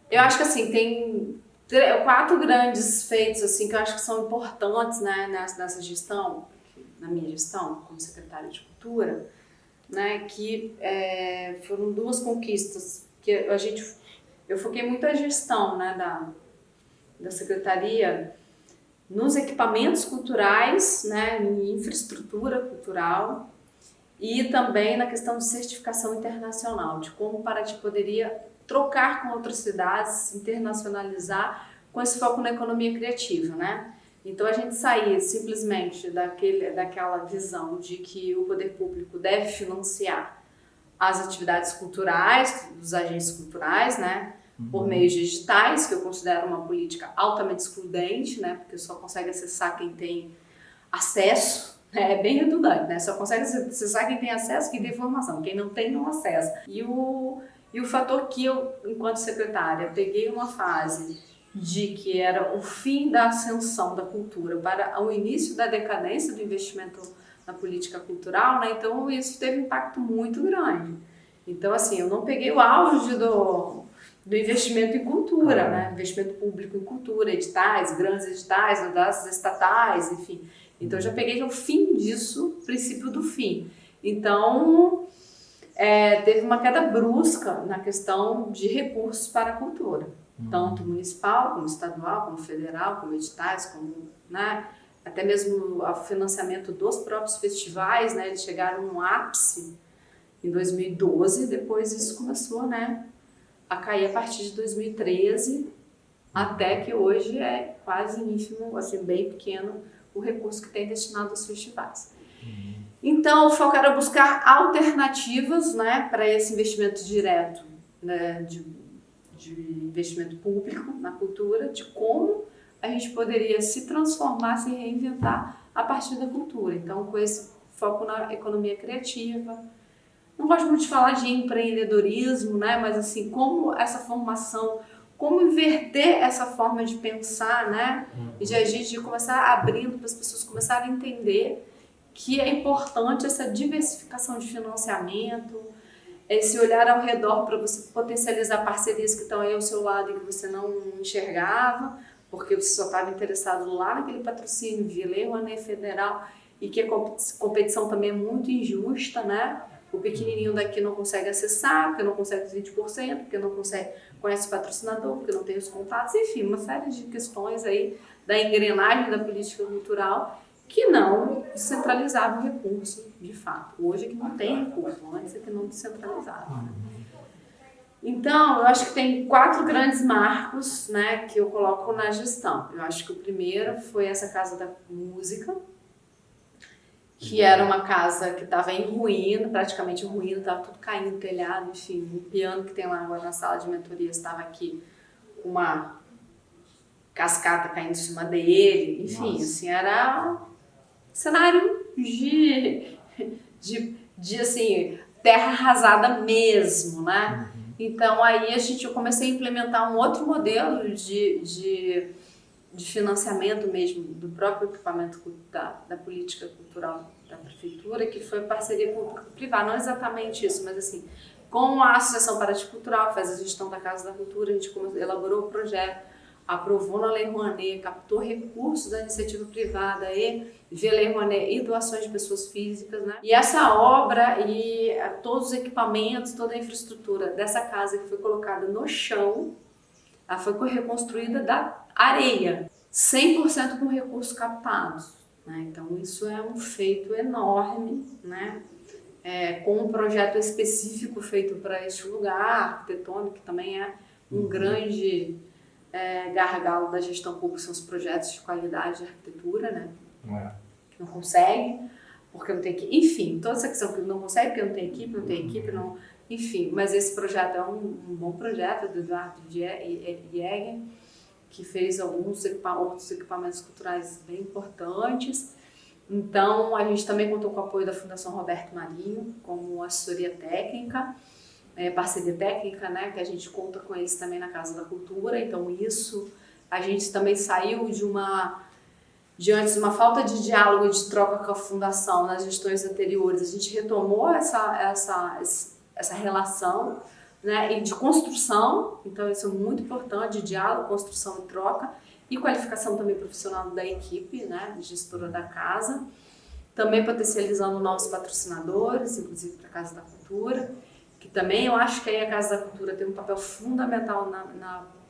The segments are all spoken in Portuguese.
Eu acho que assim, tem quatro grandes feitos assim que eu acho que são importantes, né, nessa gestão, na minha gestão como secretária de Cultura, né, que foram duas conquistas que eu foquei muito a gestão, né, da secretaria nos equipamentos culturais, né, em infraestrutura cultural e também na questão de certificação internacional, de como Paraty poderia trocar com outras cidades, internacionalizar com esse foco na economia criativa, né? Então a gente sair simplesmente daquela visão de que o poder público deve financiar as atividades culturais, dos agentes culturais, né? Por meios digitais, que eu considero uma política altamente excludente, né? Porque só consegue acessar quem tem acesso, né? É bem redundante, né? Só consegue acessar quem tem acesso, quem tem informação, quem não tem, não acessa. E o fator que eu, enquanto secretária, peguei uma fase de que era o fim da ascensão da cultura para o início da decadência do investimento na política cultural, né? Então isso teve um impacto muito grande. Então, assim, eu não peguei o auge do investimento em cultura, né? Investimento público em cultura, editais, grandes editais, das estatais, enfim. Então, eu já peguei o fim disso, princípio do fim. Então, teve uma queda brusca na questão de recursos para a cultura, tanto municipal, como estadual, como federal, como editais, como, né, até mesmo o financiamento dos próprios festivais, né, eles chegaram no ápice em 2012, depois isso começou, né, a cair a partir de 2013, até que hoje é quase ínfimo, assim, bem pequeno, o recurso que tem destinado aos festivais. Então, o foco era buscar alternativas, né, para esse investimento direto, né, de investimento público na cultura, de como a gente poderia se transformar, se reinventar a partir da cultura. Então, com esse foco na economia criativa. Não gosto muito de falar de empreendedorismo, né, mas assim, como essa formação, como inverter essa forma de pensar, né, e de agir, de começar abrindo para as pessoas começarem a entender que é importante essa diversificação de financiamento, esse olhar ao redor para você potencializar parcerias que estão aí ao seu lado e que você não enxergava, porque você só estava interessado lá naquele patrocínio de Lei Rouanet Federal e que a competição também é muito injusta, né? O pequenininho daqui não consegue acessar, porque não consegue os 20%, porque não consegue, conhece o patrocinador, porque não tem os contatos, enfim, uma série de questões aí da engrenagem da política cultural que não descentralizava o recurso, de fato. Hoje é que não tem recurso, antes é que não descentralizava. Então, eu acho que tem quatro grandes marcos, né, que eu coloco na gestão. Eu acho que o primeiro foi essa Casa da Música, que era uma casa que estava em ruína, praticamente em ruína, estava tudo caindo, telhado, enfim, o piano que tem lá agora na sala de mentorias estava aqui com uma cascata caindo em cima dele, enfim, assim, era cenário de assim, terra arrasada mesmo, né? Então aí eu comecei a implementar um outro modelo de financiamento mesmo do próprio equipamento da política cultural da prefeitura, que foi parceria público-privada, não exatamente isso, mas assim, com a Associação Paraty Cultural, que faz a gestão da Casa da Cultura, a gente elaborou o projeto, aprovou na Lei Rouanet, captou recursos da iniciativa privada e via Lei Rouanet e doações de pessoas físicas, né? E essa obra e todos os equipamentos, toda a infraestrutura dessa casa que foi colocada no chão, ela foi reconstruída da areia, 100% com recursos captados, né? Então isso é um feito enorme, né? Com um projeto específico feito para este lugar, arquitetônico, que também é um grande gargalo da gestão pública, são os projetos de qualidade de arquitetura, né? Que não consegue, porque não tem equipe, enfim, toda essa questão que não consegue, porque não tem equipe, não, enfim, mas esse projeto é um bom projeto do Eduardo Jäger, que fez outros equipamentos culturais bem importantes. Então, a gente também contou com o apoio da Fundação Roberto Marinho, como assessoria técnica, parceria técnica, né, que a gente conta com eles também na Casa da Cultura. Então, isso, a gente também saiu diante de uma falta de diálogo e de troca com a Fundação nas gestões anteriores. A gente retomou essa relação, né, e de construção, então isso é muito importante, diálogo, construção e troca, e qualificação também profissional da equipe, né, gestora da casa, também potencializando novos patrocinadores, inclusive para a Casa da Cultura, que também eu acho que aí a Casa da Cultura tem um papel fundamental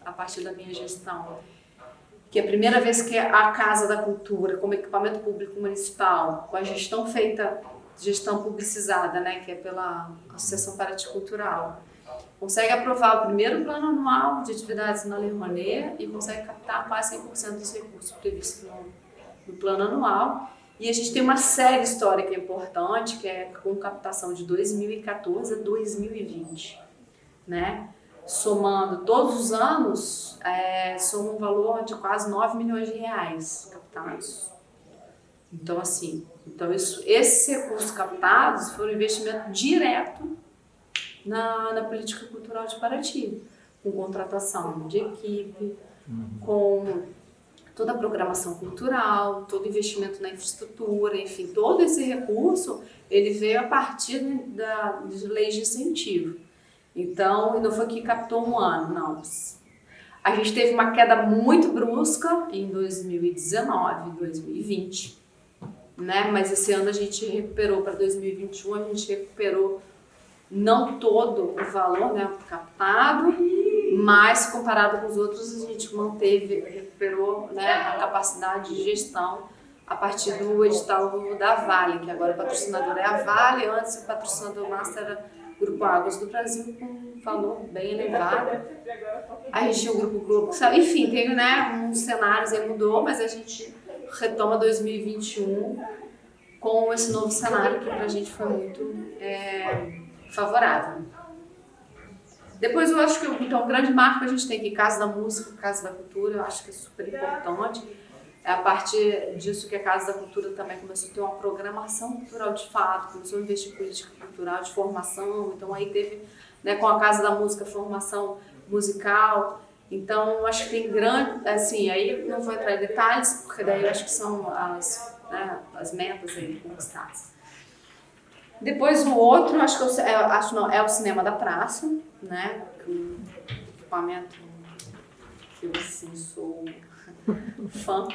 a partir da minha gestão, que é a primeira vez que a Casa da Cultura, como equipamento público municipal, com a gestão feita, gestão publicizada, né, que é pela Associação Paraty Cultural, consegue aprovar o primeiro plano anual de atividades na Lei Rouanet e consegue captar quase 100% dos recursos previstos no plano anual. E a gente tem uma série histórica importante, que é com captação de 2014 a 2020, né? Somando todos os anos, soma um valor de quase 9 milhões de reais captados. Então, assim, esses recursos captados foram um investimento direto na política cultural de Paraty, com contratação de equipe, com toda a programação cultural, todo investimento na infraestrutura, enfim, todo esse recurso, ele veio a partir de leis de incentivo. Então, não foi que captou um ano, não. A gente teve uma queda muito brusca em 2019, 2020, né? Mas esse ano a gente recuperou para 2021, a gente recuperou não todo o valor, né, captado, mas comparado com os outros a gente recuperou, né, a capacidade de gestão a partir do edital da Vale, que agora o patrocinador é a Vale, antes o patrocinador master era o Grupo Águas do Brasil, com um valor bem elevado. A gente tinha o Grupo Globo, enfim, tem, né, uns cenários aí mudou, mas a gente retoma 2021 com esse novo cenário que pra gente foi muito favorável. Depois eu acho que então, um grande marco a gente tem aqui, Casa da Música, Casa da Cultura, eu acho que é super importante. É a partir disso que a Casa da Cultura também começou a ter uma programação cultural de fato, começou a investir em política cultural de formação, então aí teve, né, com a Casa da Música, formação musical. Então eu acho que tem grande, assim, aí não vou entrar em detalhes, porque daí eu acho que são as metas aí conquistadas. Depois o outro, é o Cinema da Praça, né? Um equipamento que eu assim, sou fã,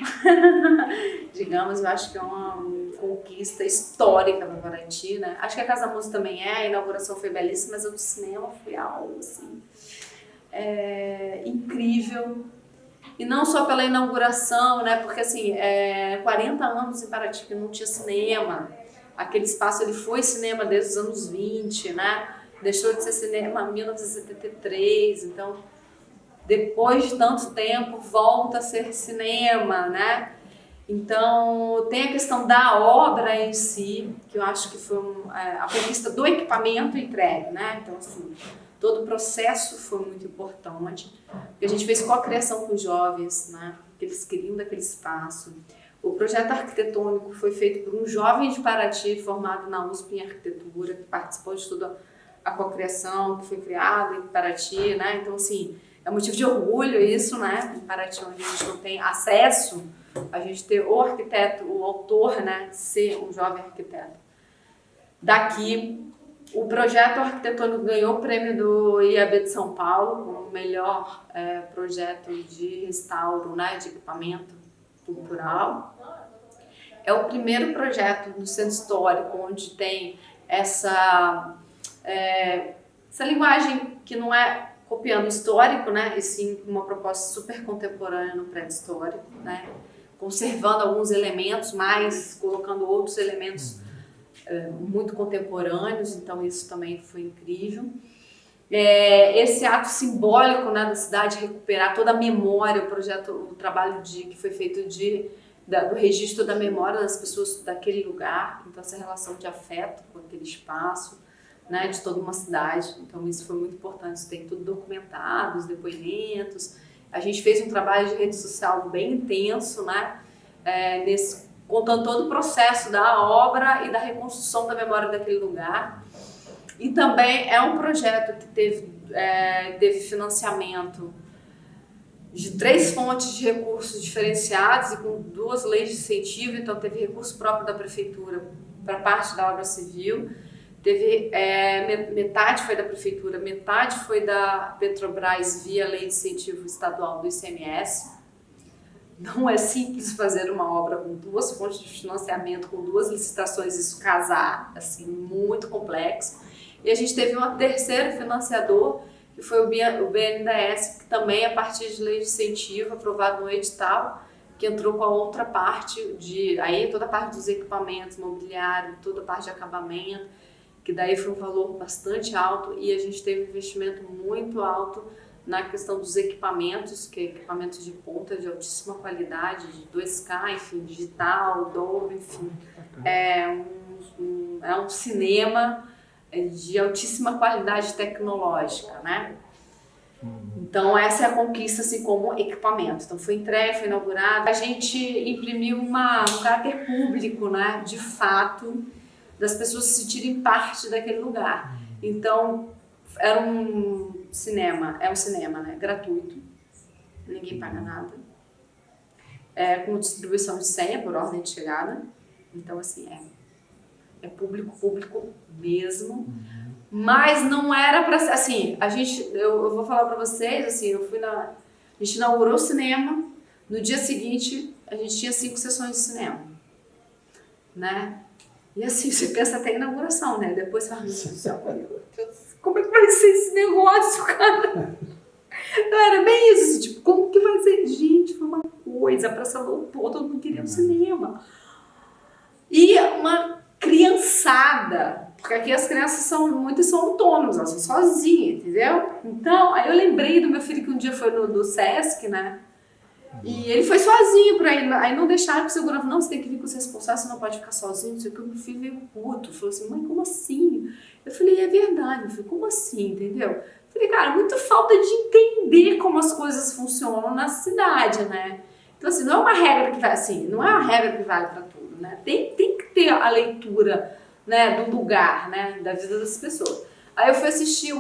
digamos, eu acho que é uma conquista histórica para Paraty, né? Acho que a Casa da Música também a inauguração foi belíssima, mas o cinema foi algo assim, incrível. E não só pela inauguração, né? Porque assim, 40 anos em Paraty que não tinha cinema. Aquele espaço ele foi cinema desde os anos 20, né? Deixou de ser cinema em 1973, então depois de tanto tempo volta a ser cinema, né? Então tem a questão da obra em si, que eu acho que foi a conquista do equipamento entregue, né? Então assim, todo o processo foi muito importante, porque a gente fez co-criação com os jovens, né? Que eles queriam daquele espaço. O projeto arquitetônico foi feito por um jovem de Paraty, formado na USP em arquitetura, que participou de toda a cocriação que foi criada em Paraty, né? Então, assim, é motivo de orgulho isso, né? Em Paraty, onde a gente não tem acesso, a gente ter o arquiteto, o autor, né? Ser um jovem arquiteto. Daqui, o projeto arquitetônico ganhou o prêmio do IAB de São Paulo, como o melhor projeto de restauro, né? De equipamento cultural. É o primeiro projeto do Centro Histórico onde tem essa linguagem que não é copiando o histórico, né, e sim uma proposta super contemporânea no prédio histórico, né, conservando alguns elementos, mas colocando outros elementos muito contemporâneos, então isso também foi incrível. Esse ato simbólico, né, da cidade recuperar toda a memória, o trabalho que foi feito do registro da memória das pessoas daquele lugar, então essa relação de afeto com aquele espaço, né, de toda uma cidade, então isso foi muito importante, isso tem tudo documentado, os depoimentos. A gente fez um trabalho de rede social bem intenso, né, contando todo o processo da obra e da reconstrução da memória daquele lugar. E também é um projeto que teve financiamento de 3 fontes de recursos diferenciados e com 2 leis de incentivo, então teve recurso próprio da prefeitura para parte da obra civil, Teve, metade foi da prefeitura, metade foi da Petrobras via lei de incentivo estadual do ICMS. Não é simples fazer uma obra com 2 fontes de financiamento, com 2 licitações, isso casar, assim, muito complexo. E a gente teve um terceiro financiador, que foi o BNDES, que também, a partir de lei de incentivo, aprovado no edital, que entrou com a outra parte, aí toda a parte dos equipamentos, mobiliário, toda a parte de acabamento, que daí foi um valor bastante alto, e a gente teve um investimento muito alto na questão dos equipamentos, que é equipamentos de ponta, de altíssima qualidade, de 2K, enfim, digital, Dolby, enfim. É um cinema de altíssima qualidade tecnológica, né? Então essa é a conquista, assim, como equipamento. Então foi entregue, foi inaugurado. A gente imprimiu um caráter público, né? De fato, das pessoas se sentirem parte daquele lugar. Então é um cinema, né? Gratuito, ninguém paga nada. Com distribuição de senha por ordem de chegada. Então assim, é público mesmo. Mas não era pra ser, assim, eu vou falar pra vocês, assim, a gente inaugurou o cinema, no dia seguinte a gente tinha 5 sessões de cinema, né? E assim, você pensa até em inauguração, né? Depois você fala, meu Deus do céu, como é que vai ser esse negócio, cara? Não, era bem isso, assim, tipo, como que vai ser? Gente, foi uma coisa, a praça lotou, todo mundo queria um cinema. E uma criançada, porque aqui as crianças muitas são autônomas, elas são sozinhas, entendeu? Então, aí eu lembrei do meu filho que um dia foi no Sesc, né? E ele foi sozinho por aí não deixaram que o segurança, não, você tem que vir com os responsáveis, você não pode ficar sozinho, não sei o que. O meu filho veio puto, falou assim, mãe, como assim? Eu falei, é verdade, meu filho, como assim, entendeu? Eu falei, cara, muito falta de entender como as coisas funcionam na cidade, né? Então, assim, não é uma regra que vai assim, não é uma regra que vale pra tudo, né? Tem que ter a leitura, né, do lugar, né, da vida das pessoas. Aí eu fui assistir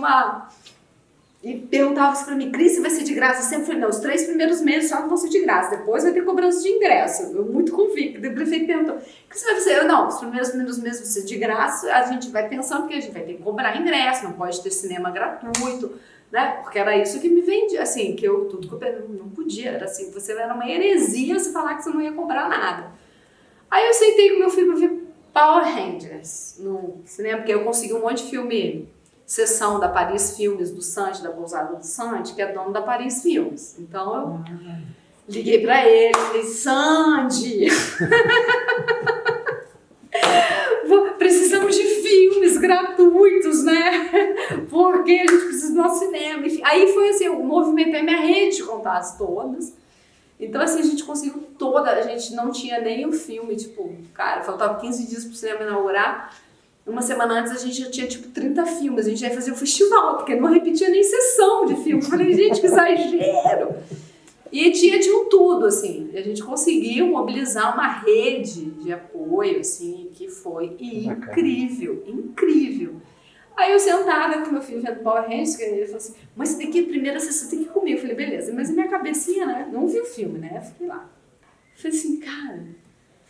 e perguntava assim pra mim, Cris, vai ser de graça? Eu sempre falei, não, os 3 primeiros meses só vão ser de graça, depois vai ter cobrança de ingresso. Eu muito convicta. O prefeito perguntou, o que você vai fazer? Eu, não, os primeiros meses vai ser de graça, a gente vai pensando que a gente vai ter que cobrar ingresso, não pode ter cinema gratuito, né, porque era isso que me vendia, assim, tudo que eu não podia, era assim, era uma heresia você falar que você não ia cobrar nada. Aí eu sentei com meu filho pra ver Power Rangers no cinema, porque eu consegui um monte de filme, sessão da Paris Filmes, do Santi, da pousada do Santi, que é dono da Paris Filmes. Então eu liguei pra ele, falei, Sandy, precisamos de filmes gratuitos, né? Porque a gente precisa do nosso cinema. Enfim, aí foi assim, eu movimentei minha rede de contatos todas. Então, assim, a gente conseguiu a gente não tinha nem um filme, tipo, cara, faltava 15 dias pro cinema inaugurar. Uma semana antes a gente já tinha, tipo, 30 filmes, a gente ia fazer um festival, porque não repetia nem sessão de filme. Eu falei, gente, que exagero! E tinha de um tudo, assim, a gente conseguiu mobilizar uma rede de apoio, assim, que foi incrível, incrível. Aí eu sentada com meu filho vendo Power Rangers, ele falou assim, mas você tem que ir primeiro, você tem que ir comigo. Eu falei, beleza, mas a minha cabecinha, né, não vi o filme, né, eu fiquei lá. Eu falei assim, cara,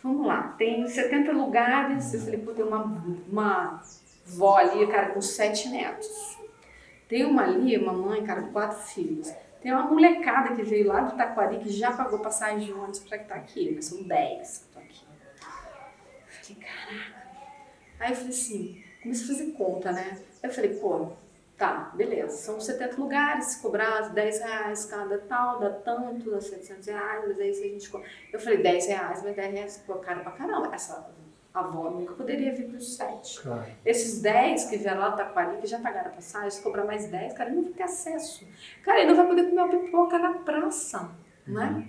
vamos lá, tem 70 lugares, eu falei, pô, tem uma vó ali, cara, com 7 netos. Tem uma ali, uma mãe, cara, com 4 filhos. Tem uma molecada que veio lá do Taquari, que já pagou passagem de ônibus pra estar aqui, mas são 10 que estão aqui. Eu falei, caraca. Aí eu falei assim, comecei a fazer conta, né? Eu falei, pô, tá, beleza, são 70 lugares, se cobrar R$10 cada tal, dá tanto, dá R$700, mas aí se a gente... Eu falei, R$10, mas R$10, pô, cara pra caramba, essa avó nunca poderia vir para os 7. Claro. Esses 10 que vieram lá do Taquari, que já pagaram a passagem, se cobrar mais 10, cara, ele não vai ter acesso. Cara, ele não vai poder comer uma pipoca na praça, né?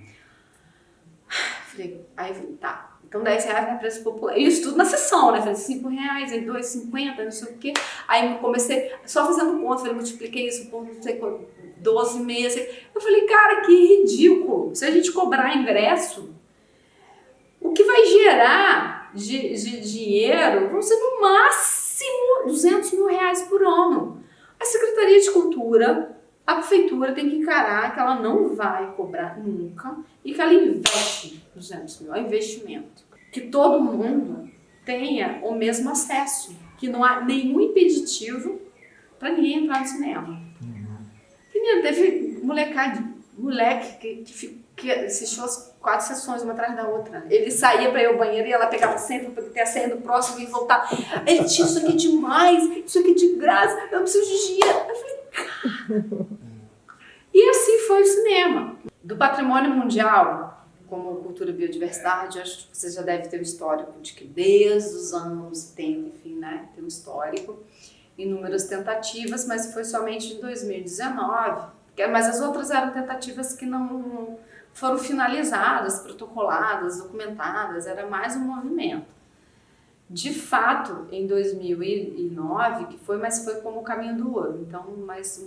Falei, aí eu falei, tá, então R$10 no preço popular. E isso tudo na sessão, né? Falei, R$5, aí R$2,50, não sei o quê. Aí eu comecei, só fazendo conta, falei, multipliquei isso por, não sei quanto, 12 meses. Eu falei, cara, que ridículo. Se a gente cobrar ingresso, o que vai gerar de dinheiro vão ser no máximo R$200 mil por ano. A Secretaria de Cultura, a Prefeitura tem que encarar que ela não vai cobrar nunca e que ela investe R$200 mil, é um investimento. Que todo mundo tenha o mesmo acesso. que não há nenhum impeditivo para ninguém entrar no cinema. Menina, teve moleque que assistiu as 4 sessões, uma atrás da outra. Ele saía para ir ao banheiro e ela pegava sempre para ter a senha do próximo e voltar. Ele tinha isso aqui é demais, isso aqui é de graça, eu preciso de dinheiro. Eu falei, cara. E assim foi o cinema. Do patrimônio mundial, como cultura e biodiversidade, eu acho que você já deve ter o histórico de que desde os anos 70, enfim, né, tem um histórico, inúmeras tentativas, mas foi somente em 2019, mas as outras eram tentativas que não foram finalizadas, protocoladas, documentadas, era mais um movimento. De fato, em 2009, mas foi como o Caminho do Ouro, então, mais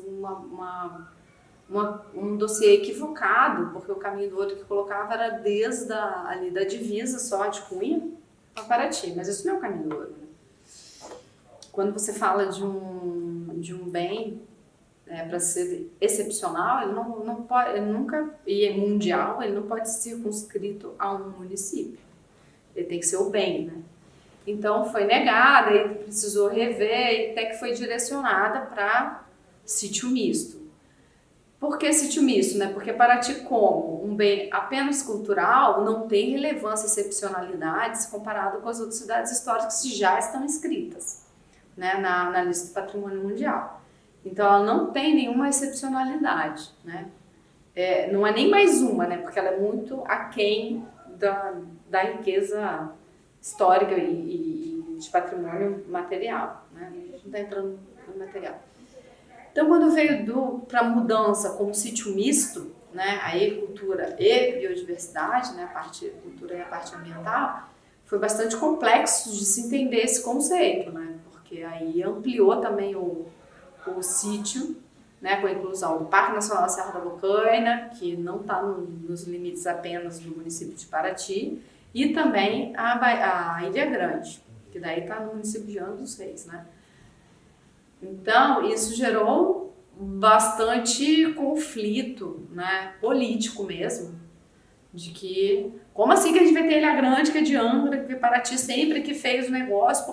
um dossiê equivocado, porque o Caminho do Ouro que colocava era desde ali da divisa só de Cunha para Paraty, mas isso não é o Caminho do Ouro, né? Quando você fala de um bem para ser excepcional, ele não pode, ele nunca, e é mundial, ele não pode ser circunscrito a um município. Ele tem que ser o bem, né? Então foi negada, e precisou rever, e até que foi direcionada para sítio misto. Por que sítio misto, né? Porque Paraty, como um bem apenas cultural, não tem relevância e excepcionalidade se comparado com as outras cidades históricas que já estão inscritas, né, na lista do patrimônio mundial. Então ela não tem nenhuma excepcionalidade, né? Não é nem mais uma, né? Porque ela é muito aquém da riqueza histórica e de patrimônio material, né? A gente não está entrando no material. Então, quando veio para a mudança como sítio misto, né, aí cultura e biodiversidade, né, a parte cultura e a parte ambiental, foi bastante complexo de se entender esse conceito, né, porque aí ampliou também o sítio, né, com a inclusão do Parque Nacional da Serra da Bocaina, que não está nos limites apenas do município de Paraty, e também a Ilha Grande, que daí está no município de Angra dos Reis, né. Então, isso gerou bastante conflito, né, político mesmo, de que, como assim que a gente vai ter Ilha Grande, que é de Angra, que Paraty sempre que fez o negócio,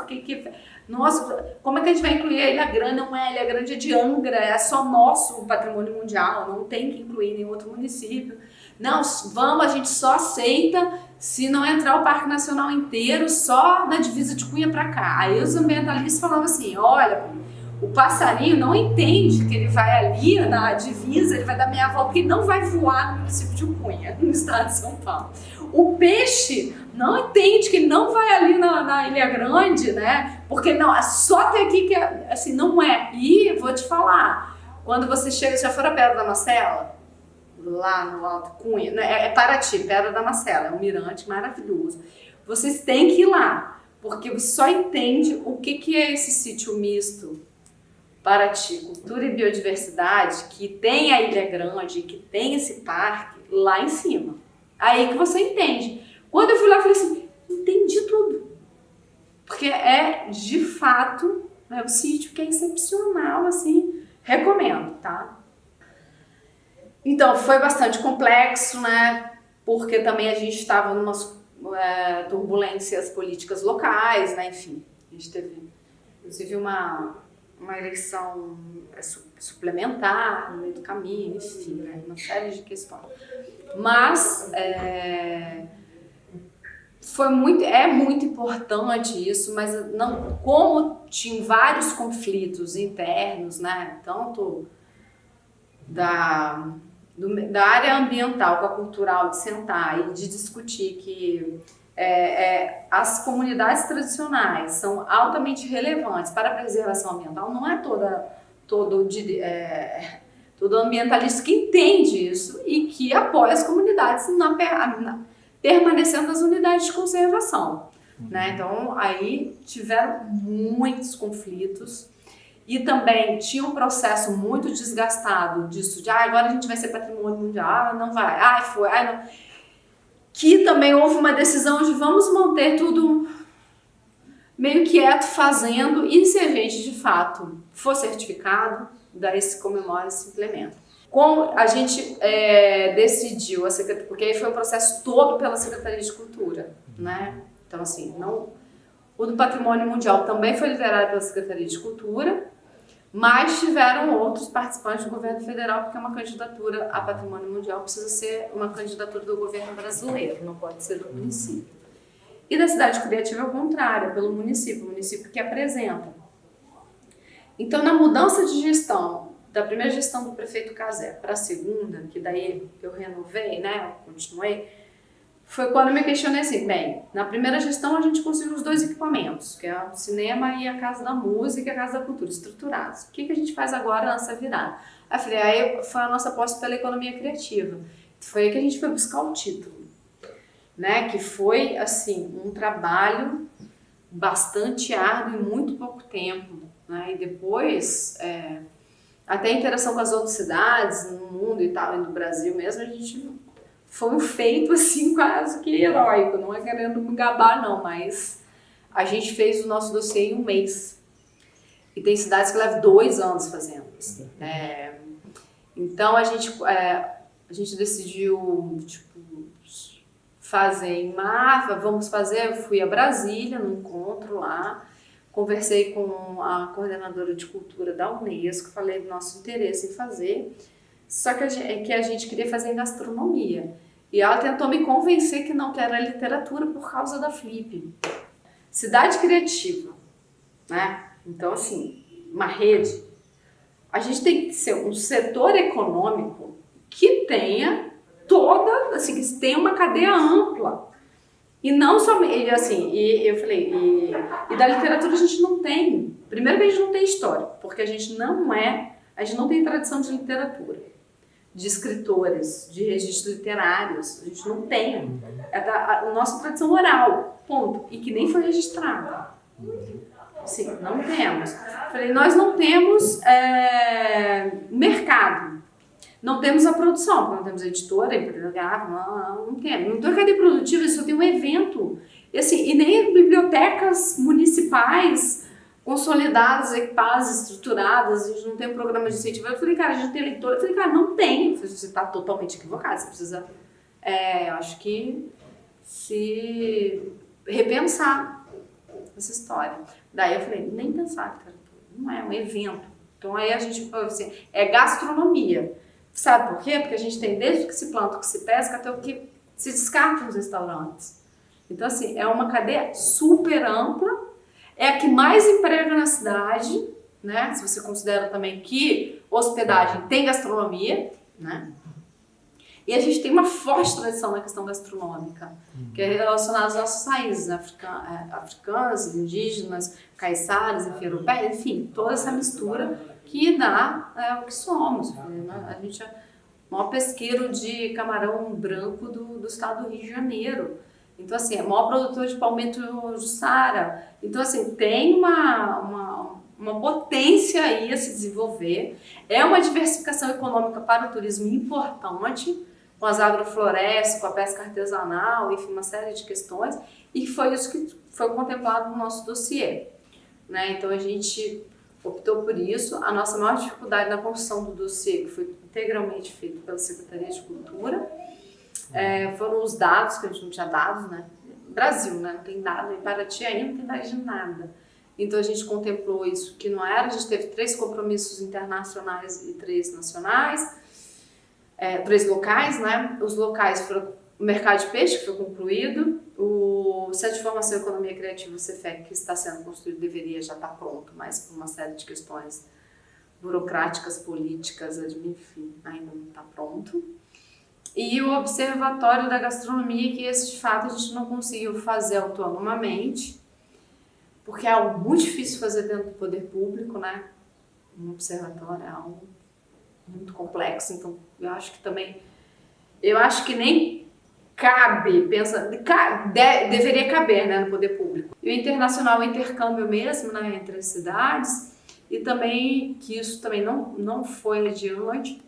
nossa, como é que a gente vai incluir a Ilha Grande? Não é, a Ilha Grande é de Angra, é só nosso patrimônio mundial, não tem que incluir nenhum outro município. Não, a gente só aceita se não entrar o Parque Nacional inteiro, só na divisa de Cunha para cá. Aí os ambientalistas falavam assim, olha, o passarinho não entende que ele vai ali na divisa, ele vai dar meia volta, porque ele não vai voar no município de Cunha, no estado de São Paulo. O peixe não entende que ele não vai ali na Ilha Grande, né? Porque não, só tem aqui que assim, não é. E vou te falar, quando você chega, já for a Pedra da Macela, lá no Alto Cunha, né? É Paraty, Pedra da Macela, é um mirante maravilhoso. Vocês têm que ir lá, porque você só entende o que é esse sítio misto Paraty, cultura e biodiversidade, que tem a Ilha Grande, que tem esse parque lá em cima. Aí que você entende. Quando eu fui lá, eu falei assim, entendi tudo. Porque é, de fato, né, um sítio que é excepcional, assim, recomendo, tá? Então, foi bastante complexo, né? Porque também a gente estava em umas turbulências políticas locais, né? Enfim, a gente teve, inclusive, uma eleição suplementar no meio do caminho, enfim, né? Uma série de questões. Mas é muito importante isso, mas não, como tinha vários conflitos internos, né? Tanto da área ambiental com a cultural, de sentar e de discutir que as comunidades tradicionais são altamente relevantes para a preservação ambiental, não é todo ambientalista que entende isso e que apoia as comunidades permanecendo nas unidades de conservação, né? Então, aí tiveram muitos conflitos. E também tinha um processo muito desgastado disso, de agora a gente vai ser patrimônio mundial, não vai, não. Que também houve uma decisão de vamos manter tudo meio quieto fazendo, e se a gente de fato for certificado, daí se comemora e se implementa. Como a gente decidiu, porque aí foi um processo todo pela Secretaria de Cultura, né? Então assim, não... O do Patrimônio Mundial também foi liderado pela Secretaria de Cultura, mas tiveram outros participantes do governo federal, porque uma candidatura a Patrimônio Mundial precisa ser uma candidatura do governo brasileiro, não pode ser do município. E da cidade criativa é o contrário, é pelo município, o município que apresenta. Então, na mudança de gestão, da primeira gestão do prefeito Cazé para a segunda, que daí eu renovei, né, eu continuei, foi quando eu me questionei assim, bem, na primeira gestão a gente conseguiu os 2 equipamentos, que é o cinema e a Casa da Música e a Casa da Cultura, estruturados. O que a gente faz agora nessa virada? Aí eu falei, aí foi a nossa aposta pela economia criativa. Foi aí que a gente foi buscar o título, né, que foi, assim, um trabalho bastante árduo em muito pouco tempo, né, e depois, até a interação com as outras cidades no mundo e tal, e no Brasil mesmo, a gente foi um feito assim quase que heróico, não é querendo me gabar não, mas a gente fez o nosso dossiê em um mês. E tem cidades que levam 2 anos fazendo. Assim. Então a gente decidiu fazer em março, vamos fazer, eu fui a Brasília num encontro lá, conversei com a coordenadora de cultura da Unesco, falei do nosso interesse em fazer, só que a gente queria fazer em gastronomia. E ela tentou me convencer que não, que era literatura por causa da Flip. Cidade criativa, né? Então, assim, uma rede. A gente tem que ser um setor econômico que tenha assim, que tenha uma cadeia ampla. E não somente, assim, e eu falei, e da literatura a gente não tem. Primeiro que a gente não tem história, porque a gente não tem tradição de literatura, de escritores, de registros literários, a gente não tem. A nossa tradição oral, ponto. E que nem foi registrada. Sim, não temos. Falei, nós não temos mercado, não temos a produção, não temos a editora, não temos. Não tem cadeia produtiva, só tem um evento. E, assim, e nem bibliotecas municipais consolidadas, equipadas, estruturadas, a gente não tem um programa de incentivo. Eu falei, cara, a gente tem leitora. Eu falei, cara, não tem. Eu falei, você está totalmente equivocado, você precisa, eu acho que, se repensar essa história. Daí eu falei, nem pensar, literatura, não é um evento. Então aí a gente falou assim, é gastronomia. Sabe por quê? Porque a gente tem desde o que se planta, o que se pesca, até o que se descarta nos restaurantes. Então, assim, é uma cadeia super ampla, é a que mais emprega na cidade, né? Se você considera também que hospedagem tem gastronomia, né? E a gente tem uma forte tradição na questão gastronômica, que é relacionada às nossas raízes, né? Africanas, indígenas, caiçaras, europeias, enfim, toda essa mistura que dá o que somos. A gente é o maior pesqueiro de camarão branco do estado do Rio de Janeiro. Então, assim, é o maior produtor de palmito jussara. Então, assim, tem uma potência aí a se desenvolver. É uma diversificação econômica para o turismo importante, com as agroflorestas, com a pesca artesanal, enfim, uma série de questões. E foi isso que foi contemplado no nosso dossiê, né? Então, a gente optou por isso. A nossa maior dificuldade na construção do dossiê, que foi integralmente feito pela Secretaria de Cultura, foram os dados, que a gente não tinha dados, né? Brasil, né? Não tem dado, em Paraty ainda não tem dados de nada. Então a gente contemplou isso que não era, a gente teve 3 compromissos internacionais e 3 nacionais, 3 locais, né? Os locais foram o mercado de peixe, que foi concluído, o Centro de Formação e Economia Criativa, o CEFEC, que está sendo construído, deveria já estar pronto, mas por uma série de questões burocráticas, políticas, enfim, ainda não está pronto. E o Observatório da Gastronomia, que esse de fato a gente não conseguiu fazer autonomamente, porque é algo muito difícil fazer dentro do poder público, né? Um observatório é algo muito complexo, então eu acho que nem cabe, deveria caber, né, no poder público. E o internacional é o intercâmbio mesmo, né, entre as cidades, e também que isso também não foi adiante,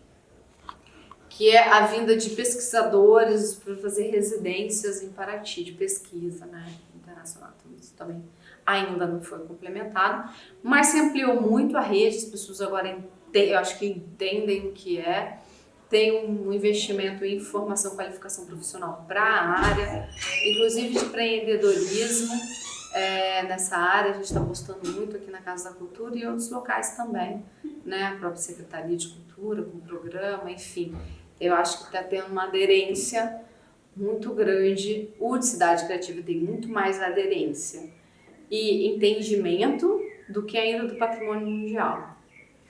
que é a vinda de pesquisadores para fazer residências em Paraty, de pesquisa, né, internacional. Então, isso também ainda não foi complementado, mas se ampliou muito a rede, as pessoas agora eu acho que entendem o que é, tem um investimento em formação e qualificação profissional para a área, inclusive de empreendedorismo, nessa área, a gente está apostando muito aqui na Casa da Cultura e em outros locais também, né? A própria Secretaria de Cultura, com o programa, enfim. Eu acho que está tendo uma aderência muito grande. O de Cidade Criativa tem muito mais aderência e entendimento do que ainda do patrimônio mundial,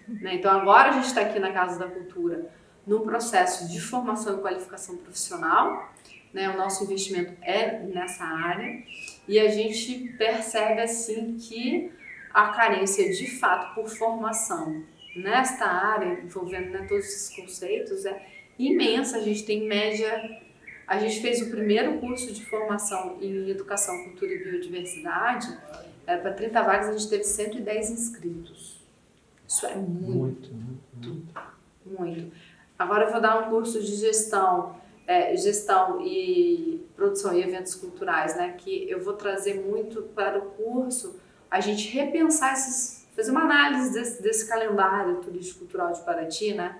né? Então agora a gente está aqui na Casa da Cultura num processo de formação e qualificação profissional, né? O nosso investimento é nessa área e a gente percebe assim que a carência de fato por formação nesta área, envolvendo, né, todos esses conceitos, é imensa. A gente tem em média, a gente fez o primeiro curso de formação em Educação, Cultura e Biodiversidade, para 30 vagas a gente teve 110 inscritos. Isso é muito. Agora eu vou dar um curso de gestão e produção e eventos culturais, né? Que eu vou trazer muito para o curso, a gente repensar fazer uma análise desse calendário turístico-cultural de Paraty, né?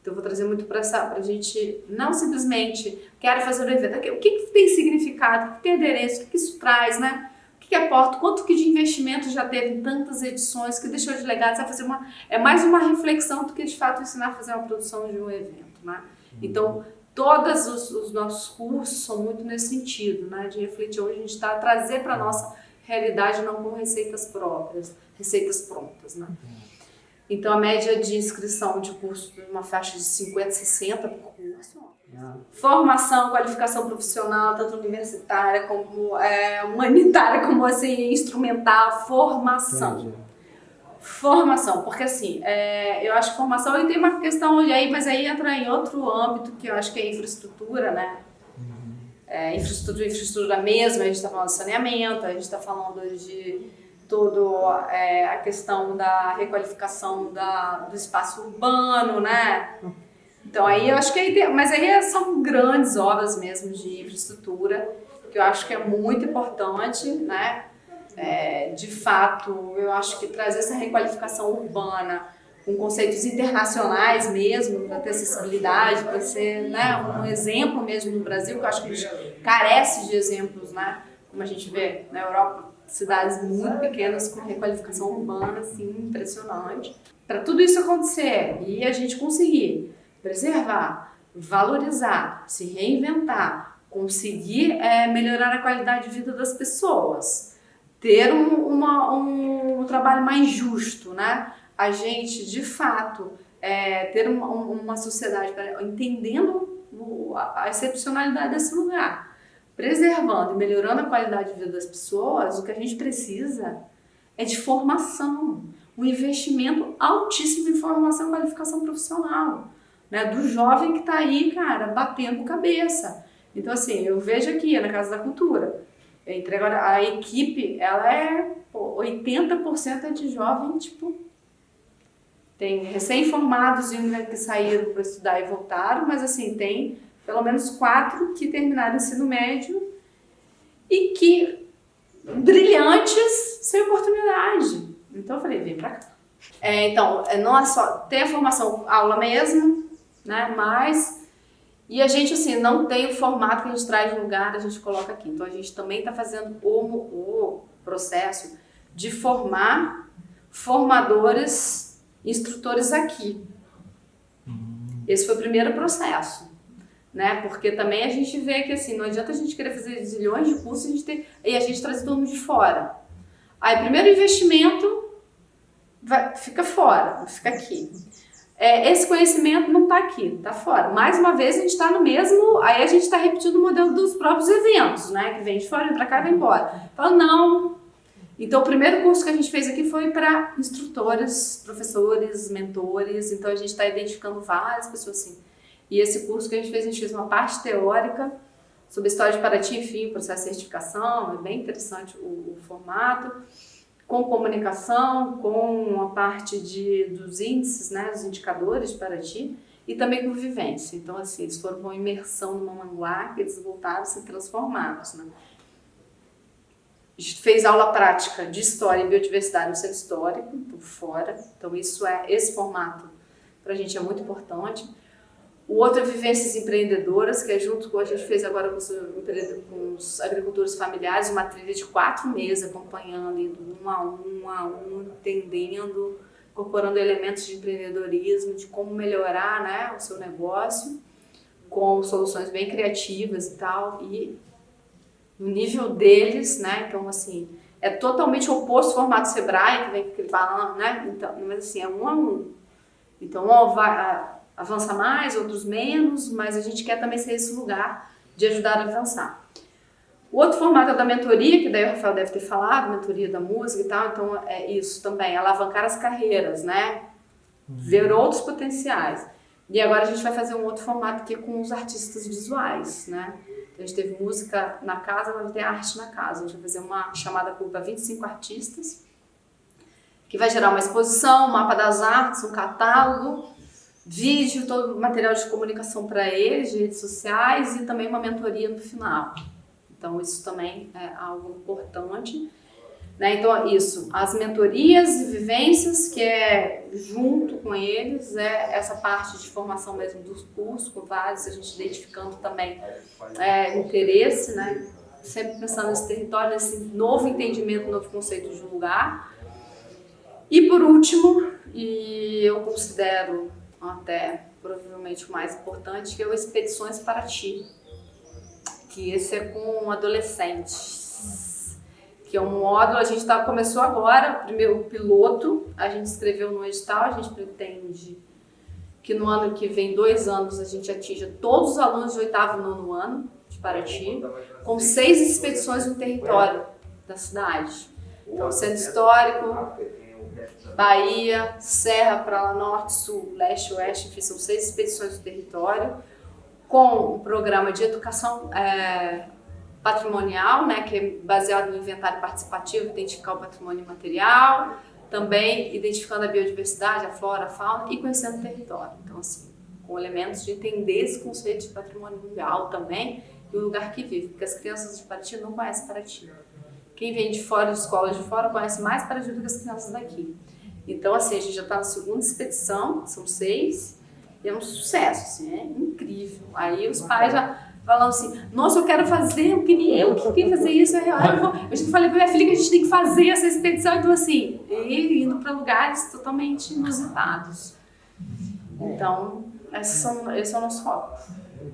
Então eu vou trazer muito para a gente não simplesmente quero fazer um evento, o que tem significado, o que tem aderência, o que isso traz, né? O que aporta, quanto que de investimento já teve em tantas edições, que deixou de legado, você vai fazer mais uma reflexão do que de fato ensinar a fazer uma produção de um evento, né? Então, todos os nossos cursos são muito nesse sentido, né? De refletir hoje, a gente está a trazer para a nossa realidade, não com receitas próprias, receitas prontas, né? Então, a média de inscrição de curso é uma faixa de 50, 60 por curso. Formação, qualificação profissional, tanto universitária como humanitária, como assim, instrumental, formação. Entendi. Formação, porque assim, eu acho que formação aí tem uma questão, mas aí entra em outro âmbito que eu acho que é infraestrutura, né? Infraestrutura mesmo, a gente está falando de saneamento, a gente está falando de toda a questão da requalificação do espaço urbano, né? Então aí eu acho que mas aí são grandes obras mesmo de infraestrutura, que eu acho que é muito importante, né? De fato, eu acho que trazer essa requalificação urbana com conceitos internacionais mesmo, para ter acessibilidade, para ser, né, um exemplo mesmo no Brasil, que eu acho que a gente carece de exemplos, né? Como a gente vê na Europa, cidades muito pequenas com requalificação urbana, assim, impressionante. Para tudo isso acontecer e a gente conseguir preservar, valorizar, se reinventar, conseguir melhorar a qualidade de vida das pessoas, ter um trabalho mais justo, né? A gente, de fato, ter uma sociedade entendendo a excepcionalidade desse lugar, preservando e melhorando a qualidade de vida das pessoas. O que a gente precisa é de formação, um investimento altíssimo em formação e qualificação profissional, né? Do jovem que está aí, cara, batendo cabeça. Então, assim, eu vejo aqui na Casa da Cultura, a equipe, ela 80% é de jovem, tipo, tem recém-formados que saíram para estudar e voltaram, mas assim, tem pelo menos 4 que terminaram o ensino médio e que brilhantes sem oportunidade. Então eu falei, vem pra cá. Então, não é só ter a formação aula mesmo, né? E a gente, assim, não tem o formato que a gente traz de lugar, a gente coloca aqui. Então a gente também está fazendo o processo de formar formadores, instrutores aqui. Esse foi o primeiro processo, né? Porque também a gente vê que, assim, não adianta a gente querer fazer zilhões de cursos e a gente trazer todo mundo de fora. Aí, primeiro investimento fica fora, fica aqui. Esse conhecimento não está aqui, está fora. Mais uma vez, a gente está no mesmo... Aí a gente está repetindo o modelo dos próprios eventos, né? Que vem de fora, vem para cá e vai embora. Fala, não... Então, o primeiro curso que a gente fez aqui foi para instrutores, professores, mentores. Então, a gente está identificando várias pessoas assim. E esse curso que a gente fez uma parte teórica sobre a história de Paraty, enfim, o processo de certificação. É bem interessante o formato. Com comunicação, com a parte dos índices, né, dos indicadores de Paraty. E também com vivência. Então, assim, eles foram com imersão no Mamanguá, que eles voltaram a ser transformados, né? A gente fez aula prática de História e Biodiversidade no Centro Histórico, por fora. Então, esse formato para a gente é muito importante. O outro é Vivências Empreendedoras, que é junto com a gente fez agora com os agricultores familiares, uma trilha de 4 meses, acompanhando, indo um a um, entendendo, incorporando elementos de empreendedorismo, de como melhorar, né, o seu negócio, com soluções bem criativas e tal, e no nível deles, né, então assim, é totalmente oposto ao formato Sebrae, que vem com aquele balão, né, então, mas assim, é um a um. Então, vai avança mais, outros menos, mas a gente quer também ser esse lugar de ajudar a avançar. O outro formato é da mentoria, que daí o Rafael deve ter falado, mentoria da música e tal, então é isso também, alavancar as carreiras, né? Ver outros potenciais. E agora a gente vai fazer um outro formato aqui com os artistas visuais, né? Então, a gente teve música na casa, agora tem arte na casa. A gente vai fazer uma chamada para 25 artistas, que vai gerar uma exposição, um mapa das artes, um catálogo, vídeo, todo o material de comunicação para eles, de redes sociais e também uma mentoria no final. Então isso também é algo importante, né? Então isso, as mentorias e vivências, que é junto com eles, é essa parte de formação mesmo dos cursos, com vários, a gente identificando também interesse, né? Sempre pensando nesse território, nesse novo entendimento, novo conceito de lugar. E por último, e eu considero até provavelmente o mais importante, que é o Expedições para Ti, que esse é com adolescentes, que é um módulo, a gente começou agora, primeiro o piloto, a gente escreveu no edital, a gente pretende que no ano que vem, 2 anos, a gente atinja todos os alunos de 8º e 9º ano de Paraty, com 6 expedições no território da cidade. Então, Centro Histórico, Bahia, Serra para lá, Norte, Sul, Leste, Oeste, enfim, são 6 expedições do território, com um programa de educação patrimonial, né, que é baseado no inventário participativo, identificar o patrimônio material, também identificando a biodiversidade, a flora, a fauna e conhecendo o território. Então, assim, com elementos de entender esse conceito de patrimônio mundial também e o lugar que vive, porque as crianças de Paraty não conhecem Paraty. Quem vem de fora, de escolas de fora, conhece mais Paraty do que as crianças daqui. Então, assim, a gente já está na 2ª expedição, são 6, e é um sucesso, assim, é incrível. Aí os pais já falam assim, nossa, eu quero fazer, eu queria fazer isso. Eu já falei para minha filha que a gente tem que fazer essa expedição, então assim, e indo para lugares totalmente inusitados. Então, esse é o nosso foco.